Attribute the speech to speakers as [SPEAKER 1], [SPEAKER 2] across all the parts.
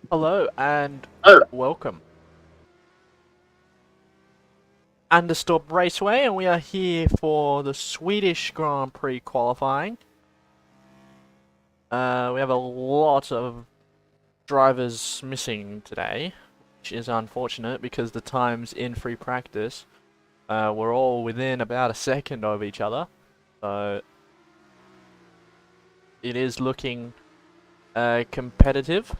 [SPEAKER 1] Hello and
[SPEAKER 2] Oh,
[SPEAKER 1] welcome. Anderstorp Raceway, and we are here for the Swedish Grand Prix qualifying. We have a lot of drivers missing today, which is unfortunate because the times in free practice were all within about a second of each other. So it is looking competitive.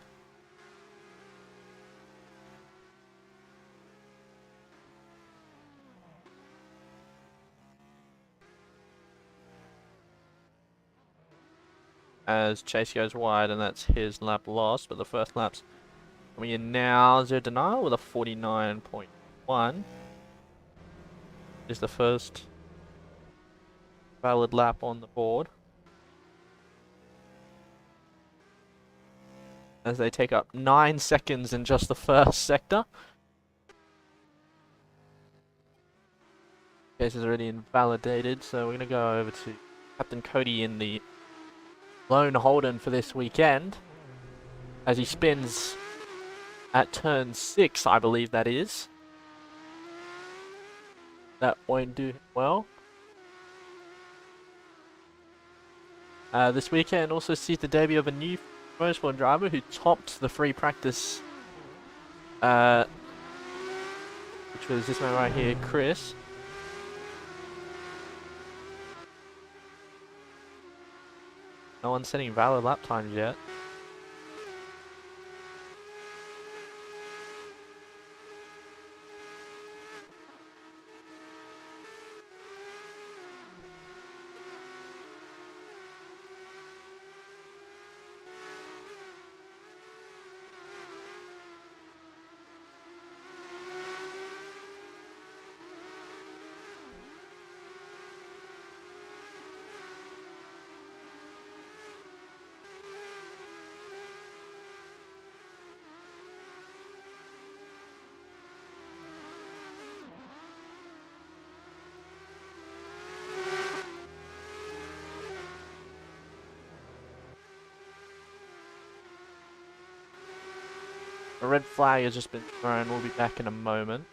[SPEAKER 1] As Chase goes wide, and that's his lap lost, but the first lap's coming in now. Zero denial with a 49.1 is the first valid lap on the board. As they take up 9 seconds in just the first sector. Case is already invalidated, so we're going to go over to Captain Cody in the lone Holden for this weekend. As he spins at turn 6, I believe that is. That won't do him well. This weekend also sees the debut of a new motorsport driver who topped the free practice, which was this man right here, Chris. No one's setting valid lap times yet. A red flag has just been thrown. We'll be back in a moment.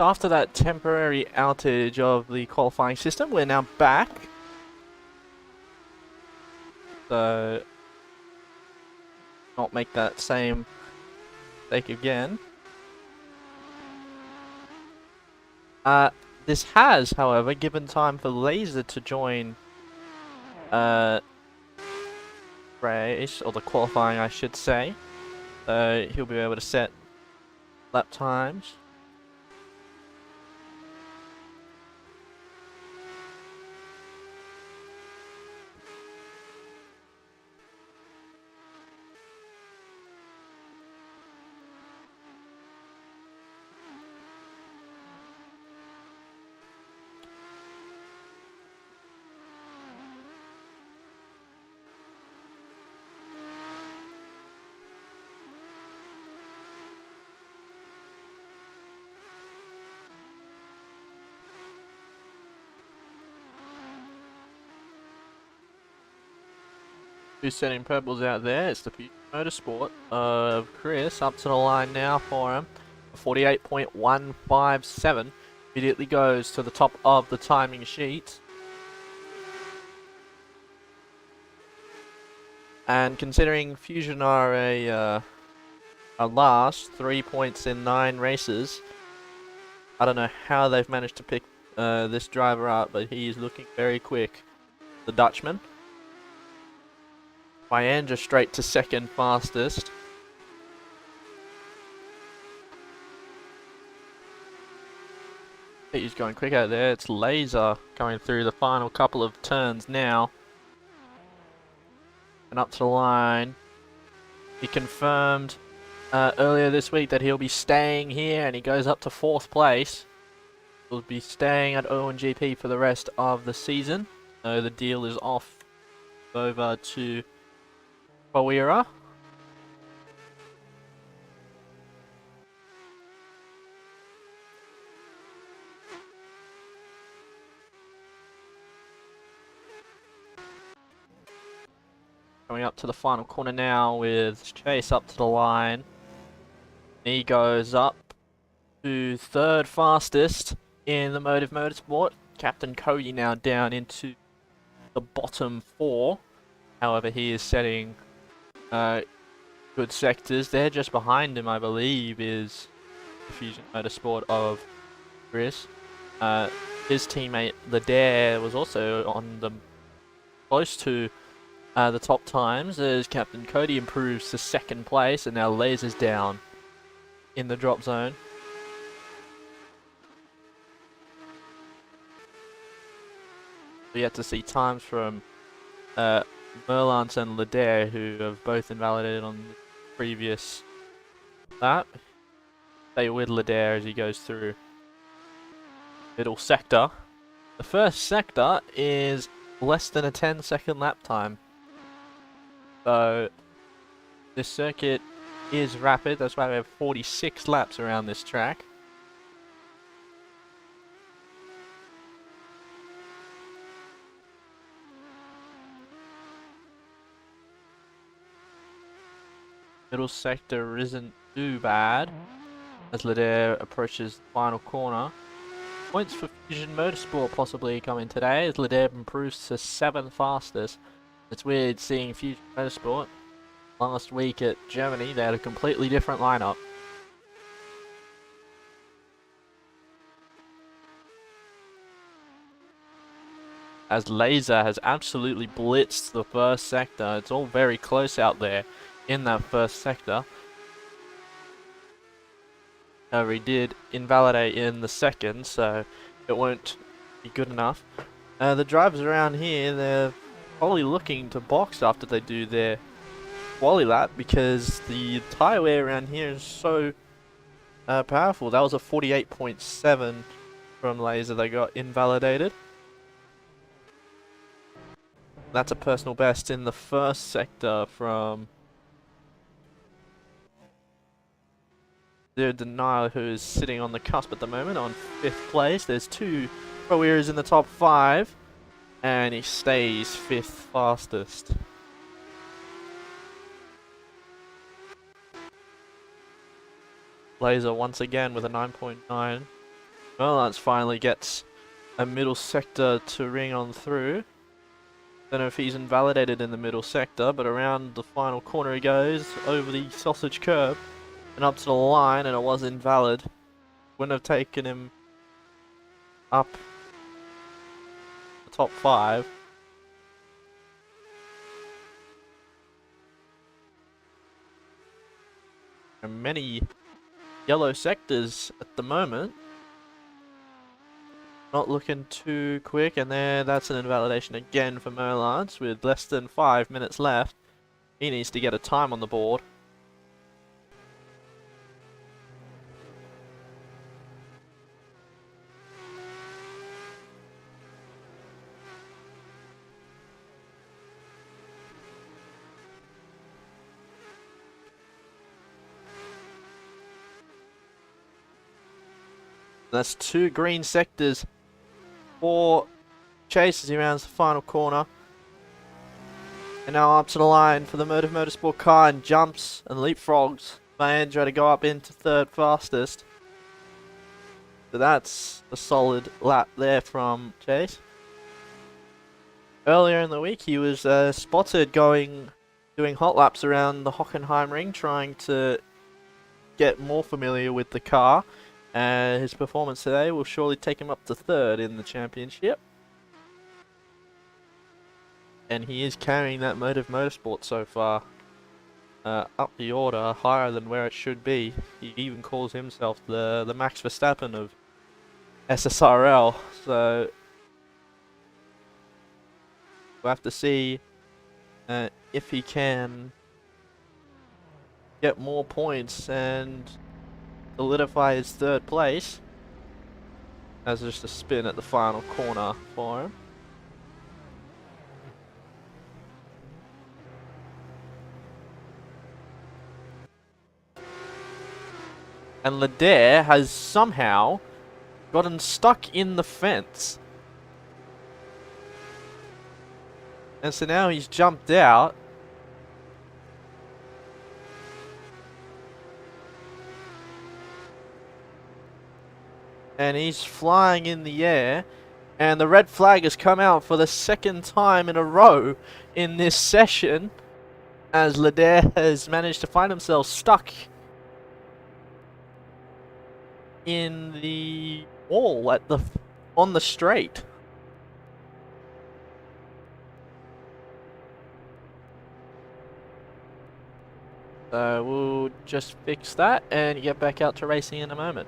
[SPEAKER 1] after that temporary outage of the qualifying system, we're now back. So, not make that same mistake again. This has, however, given time for Laser to join race, or the qualifying I should say. So he'll be able to set lap times. Who's setting purples out there? It's the Future Motorsport of Chris. Up to the line now for him. 48.157. Immediately goes to the top of the timing sheet. And considering Fusion are a last, 3 points in 9 races, I don't know how they've managed to pick this driver up, but he is looking very quick. The Dutchman. Byanja straight to second fastest. He's going quick out there. It's Laser going through the final couple of turns now. And up to the line. He confirmed earlier this week that he'll be staying here, and he goes up to 4th place. He'll be staying at Owen GP for the rest of the season. So the deal is off over to Bawira. Coming up to the final corner now with Chase up to the line. He goes up to 3rd fastest in the Motive Motorsport. Captain Cody now down into the bottom 4. However, he is setting good sectors there. Just behind him, I believe, is the Fusion Motorsport of Chris. His teammate Ledare was also on the close to the top times as Captain Cody improves to 2nd place, and now Laser's down in the drop zone. We yet to see times from Merlance and Ledare, who have both invalidated on the previous lap. Stay with Ledare as he goes through middle sector. The first sector is less than a 10-second lap time. So this circuit is rapid. That's why we have 46 laps around this track. Middle sector isn't too bad as Ledare approaches the final corner. Points for Fusion Motorsport possibly coming today as Ledare improves to 7th fastest. It's weird seeing Fusion Motorsport. Last week at Germany, they had a completely different lineup. As Laser has absolutely blitzed the first sector. It's all very close out there in that first sector. However, he did invalidate in the second, so it won't be good enough. The drivers around here, they're probably looking to box after they do their quali lap because the tyre wear around here is so powerful. That was a 48.7 from Laser that got invalidated. That's a personal best in the first sector from the Denial, who is sitting on the cusp at the moment on 5th place. There's 2 Pro Eras in the top 5. And he stays 5th fastest. Laser once again with a 9.9. Merlance finally gets a middle sector to ring on through. Don't know if he's invalidated in the middle sector, but around the final corner he goes, over the sausage curb, and up to the line, and it was invalid. Wouldn't have taken him up the top 5. And many yellow sectors at the moment. Not looking too quick, and that's an invalidation again for Merlance with less than 5 minutes left. He needs to get a time on the board. That's 2 green sectors for Chase as he rounds the final corner. And now up to the line for the Motive Motorsport car and jumps and leapfrogs Mahendra to go up into 3rd fastest. So that's a solid lap there from Chase. Earlier in the week he was spotted doing hot laps around the Hockenheim ring, trying to get more familiar with the car. His performance today will surely take him up to 3rd in the championship. And he is carrying that Motive Motorsport so far up the order, higher than where it should be. He even calls himself the Max Verstappen of SSRL. So we'll have to see if he can get more points and solidify his 3rd place. As just a spin at the final corner for him. And Ladair has somehow gotten stuck in the fence. And so now he's jumped out. And he's flying in the air. And the red flag has come out for the 2nd time in a row in this session, as Ladair has managed to find himself stuck in the wall on the straight. So we'll just fix that and get back out to racing in a moment.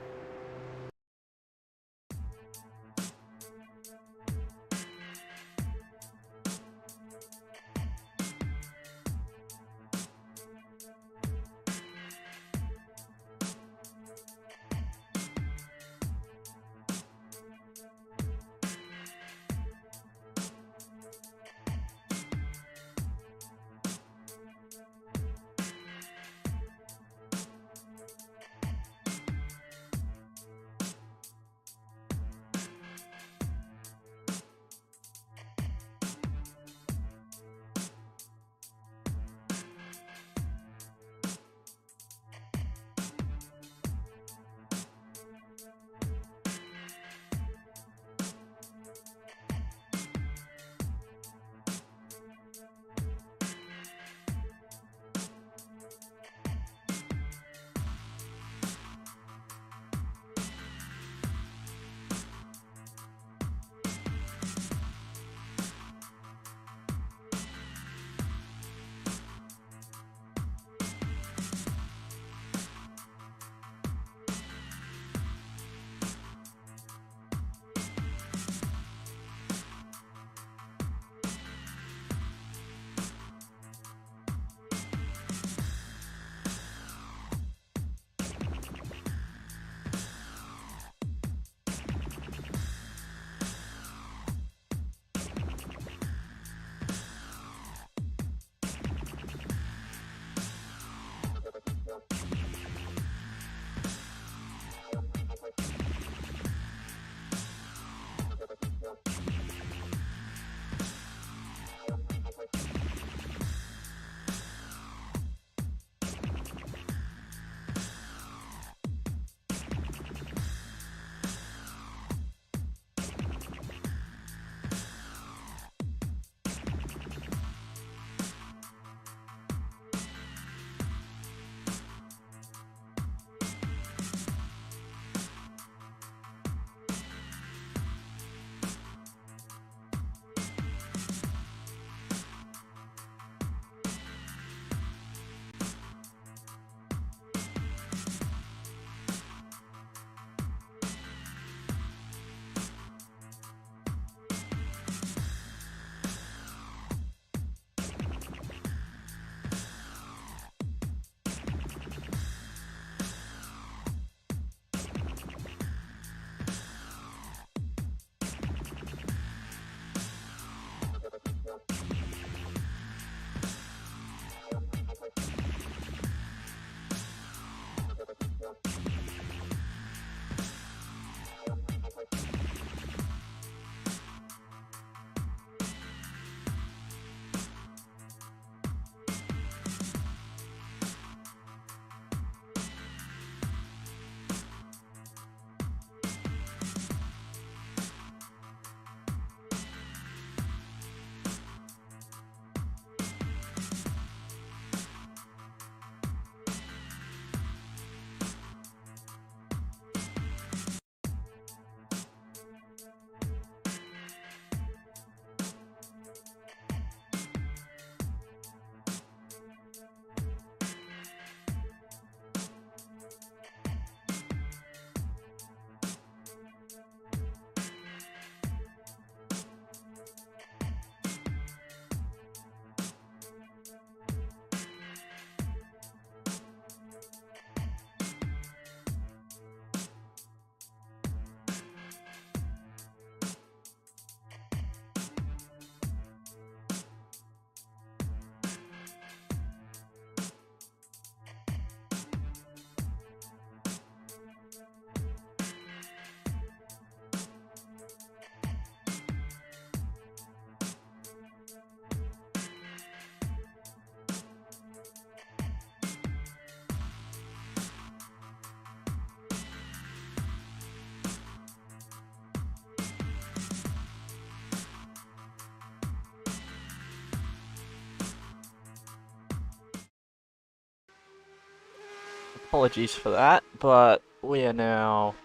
[SPEAKER 1] apologies for that, but we are now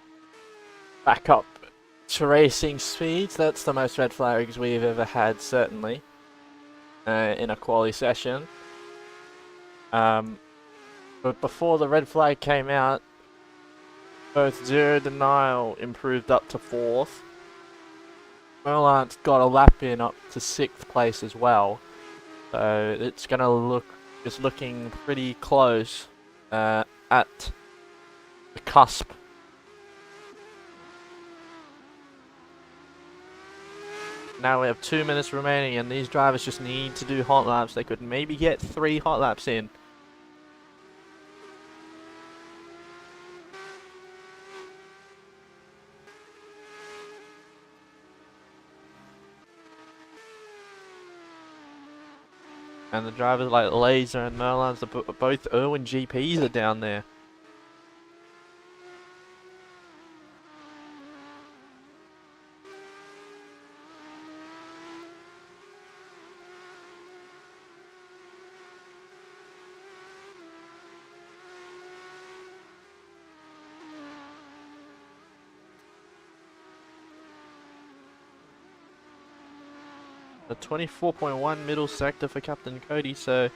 [SPEAKER 1] back up to racing speeds. That's the most red flags we've ever had, certainly, in a quali session. But before the red flag came out, both Zero Denial improved up to 4th. Merlant's got a lap in up to 6th place as well. So it's gonna look, it's looking pretty close at the cusp. Now we have 2 minutes remaining and these drivers just need to do hot laps. They could maybe get 3 hot laps in. And the drivers like Laser and Merlans, both Irwin GPs are down there. The 24.1 middle sector for Captain Cody, so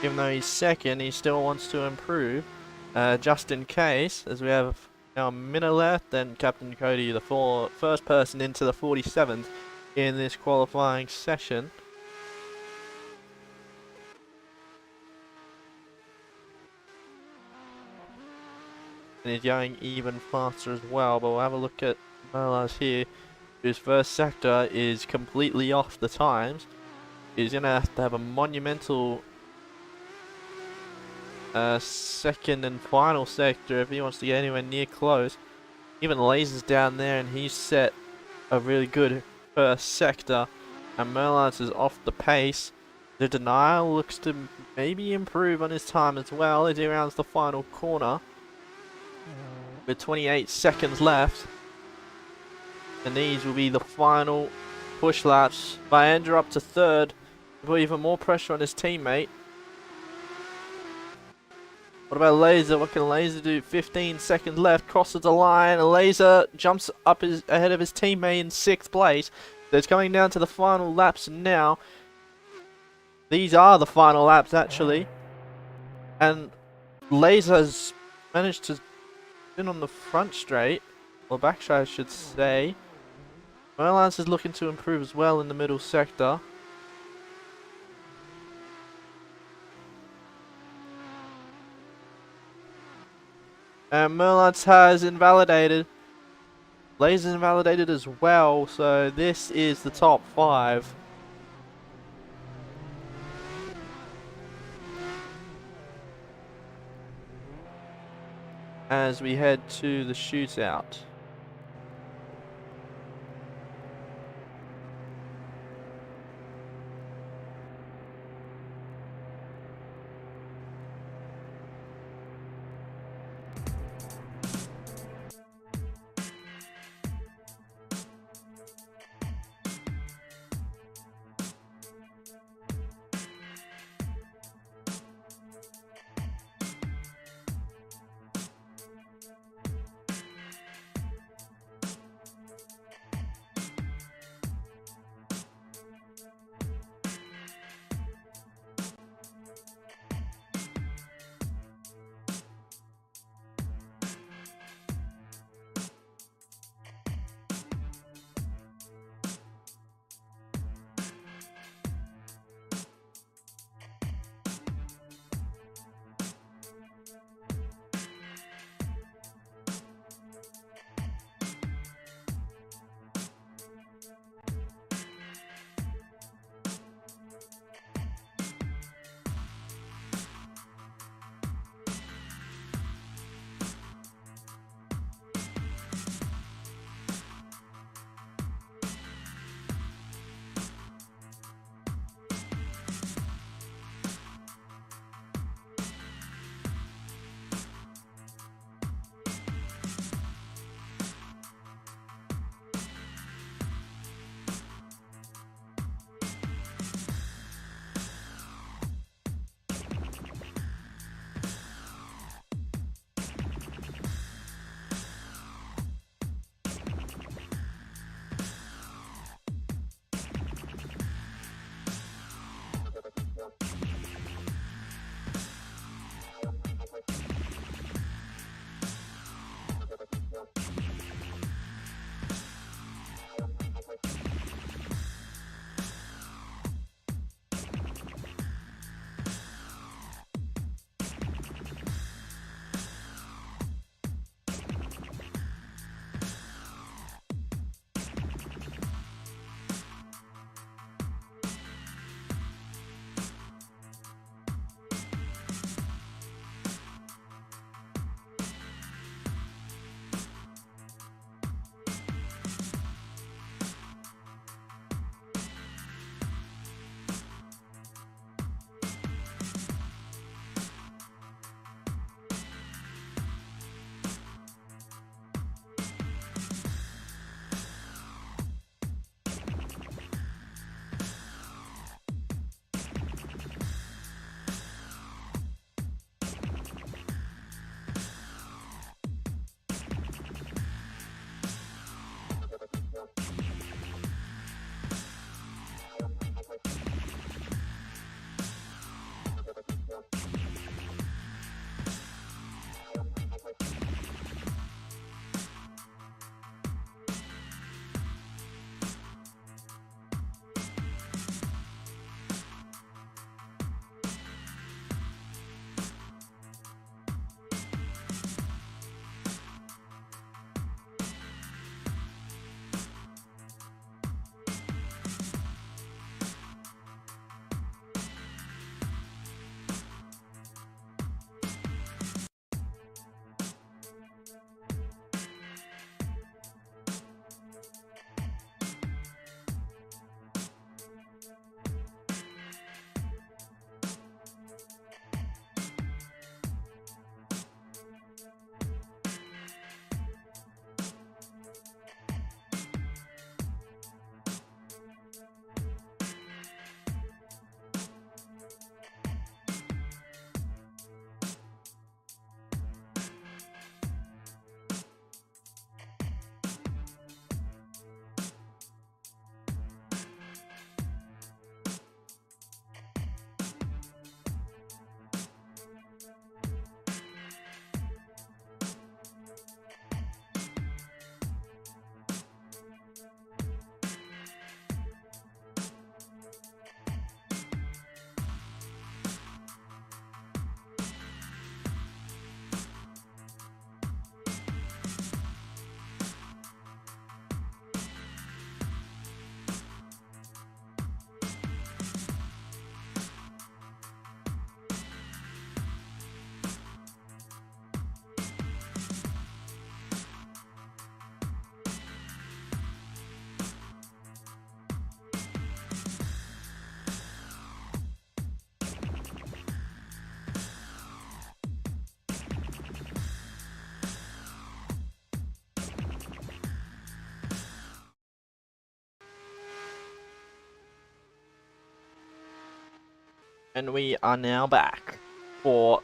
[SPEAKER 1] even though he's second, he still wants to improve. Just in case, as we have now a minute left, then Captain Cody, the first person into the 47th in this qualifying session. And he's going even faster as well, but we'll have a look at Merlas here, whose first sector is completely off the times. He's going to have a monumental second and final sector if he wants to get anywhere near close. Even Laser's down there and he's set a really good first sector. And Merlans is off the pace. The Denial looks to maybe improve on his time as well as he rounds the final corner. With 28 seconds left. And these will be the final push laps. Baendra up to 3rd. Put even more pressure on his teammate. What about Laser? What can Laser do? 15 seconds left. Crosses the line. Laser jumps up ahead of his teammate in 6th place. So it's coming down to the final laps now. These are the final laps actually. And Laser has managed to spin on the front straight. Or back straight I should say. Merlans is looking to improve as well in the middle sector. And Merlans has invalidated. Laser's invalidated as well, so this is the top 5. As we head to the shootout. And we are now back for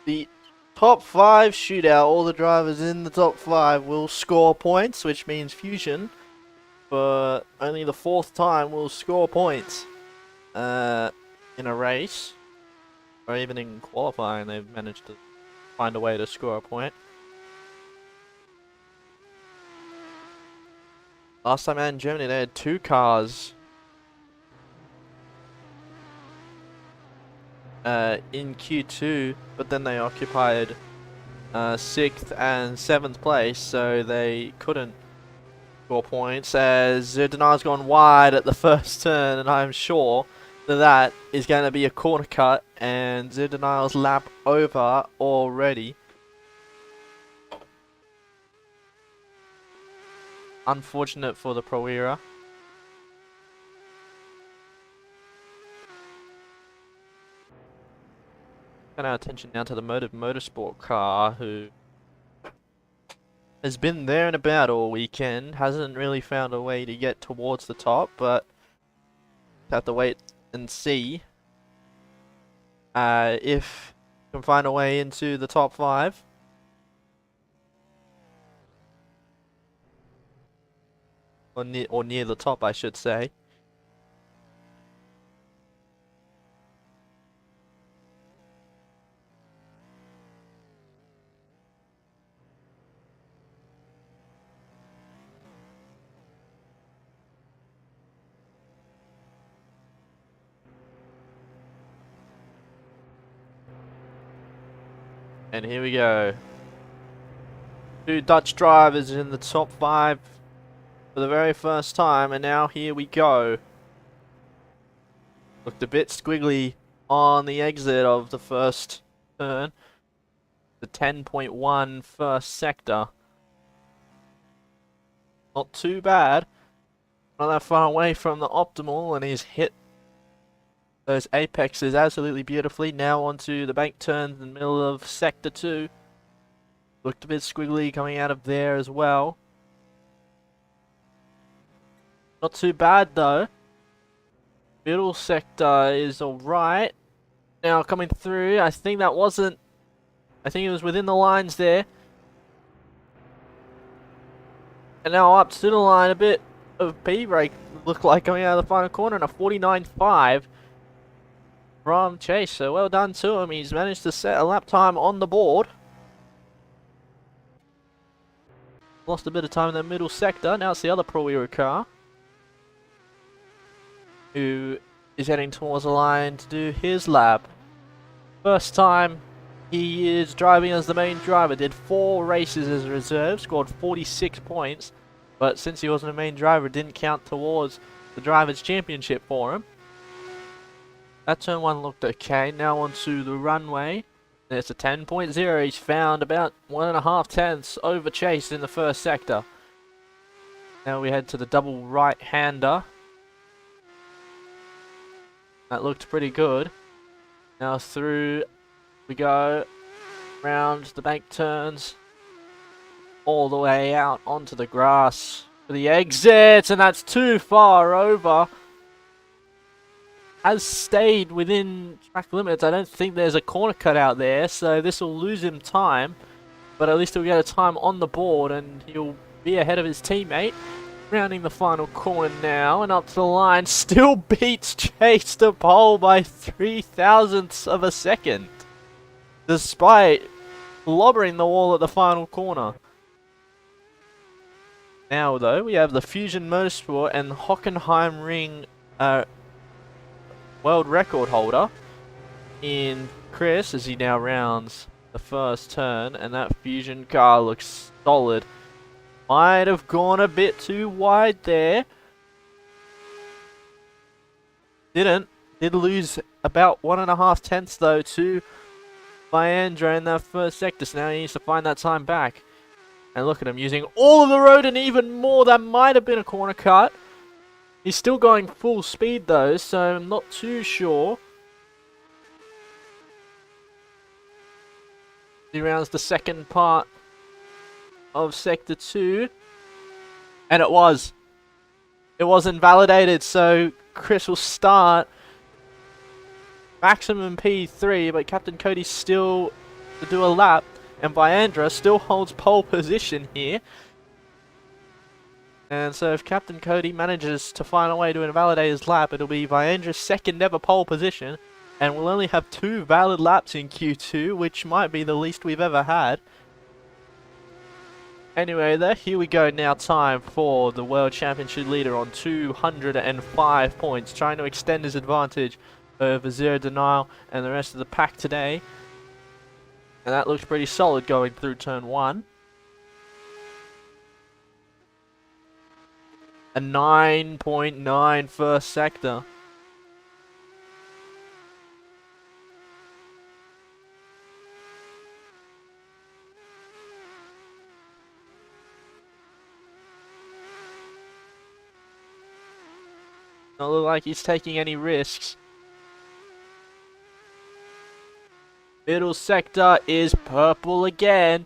[SPEAKER 1] the top 5 shootout. All the drivers in the top 5 will score points, which means Fusion, for only the 4th time, will score points in a race. Or even in qualifying, they've managed to find a way to score a point. Last time out in Germany, they had 2 cars in Q2, but then they occupied 6th and 7th place, so they couldn't score points, as Denial's gone wide at the first turn, and I'm sure that is going to be a corner cut, and Denial's lap over already. Unfortunate for the Pro Era. Turn our attention now to the Motive Motorsport car, who has been there and about all weekend. Hasn't really found a way to get towards the top, but have to wait and see if can find a way into the top 5. Or near the top, I should say. And here we go. 2 Dutch drivers in the top 5 for the very first time, and now here we go. Looked a bit squiggly on the exit of the first turn. The 10.1 first sector. Not too bad. Not that far away from the optimal, and he's hit those apexes absolutely beautifully. Now onto the bank turn in the middle of sector 2. Looked a bit squiggly coming out of there as well. Not too bad though. Middle sector is alright. Now coming through, I think it was within the lines there. And now up to the line, a bit of P-brake looked like coming out of the final corner, and a 49.5 from Chase. So well done to him. He's managed to set a lap time on the board. Lost a bit of time in the middle sector. Now it's the other Pro Era car, who is heading towards the line to do his lap. First time he is driving as the main driver. Did 4 races as a reserve, scored 46 points. But since he wasn't a main driver, it didn't count towards the Drivers' Championship for him. That turn 1 looked okay. Now onto the runway. There's a 10.0. He's found about 1.5 tenths over Chase in the first sector. Now we head to the double right-hander. That looked pretty good. Now through we go, round the bank turns, all the way out onto the grass for the exit, and that's too far over. Has stayed within track limits. I don't think there's a corner cut out there, so this will lose him time, but at least he'll get a time on the board and he'll be ahead of his teammate. Rounding the final corner now, and up to the line, still beats Chase to pole by 0.003 of a second, despite lobbering the wall at the final corner. Now though, we have the Fusion Motorsport and Hockenheim Ring world record holder in Chris, as he now rounds the first turn, and that Fusion car looks solid. Might have gone a bit too wide there. Didn't. Did lose about 1.5 tenths though to Viandra in that first sector, so now he needs to find that time back. And look at him using all of the road and even more. That might have been a corner cut. He's still going full speed though, so I'm not too sure. He rounds the second part of sector 2, and it was invalidated, so Chris will start maximum P3, but Captain Cody still to do a lap, and Viandra still holds pole position here. And so if Captain Cody manages to find a way to invalidate his lap, it'll be Viandra's second ever pole position, and we'll only have 2 valid laps in Q2, which might be the least we've ever had. Anyway, here we go now. Time for the World Championship leader on 205 points, trying to extend his advantage over Zero Denial and the rest of the pack today. And that looks pretty solid going through turn 1. A 9.9 first sector. Don't look like he's taking any risks. Middle sector is purple again.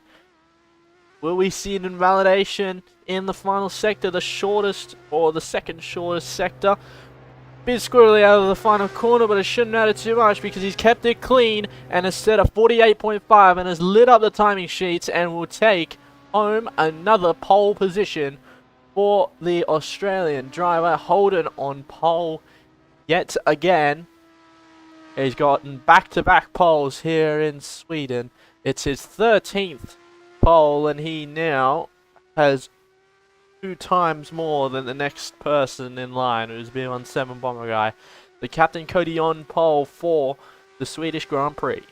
[SPEAKER 1] Will we see an invalidation in the final sector, the shortest or the second shortest sector? Bit squirrely out of the final corner, but it shouldn't matter too much because he's kept it clean and has set a 48.5 and has lit up the timing sheets and will take home another pole position for the Australian driver. Holden on pole yet again. He's gotten back-to-back poles here in Sweden. It's his 13th pole, and he now has 2 times more than the next person in line, who's been on 7 Bomber Guy. The Captain Cody on pole for the Swedish Grand Prix.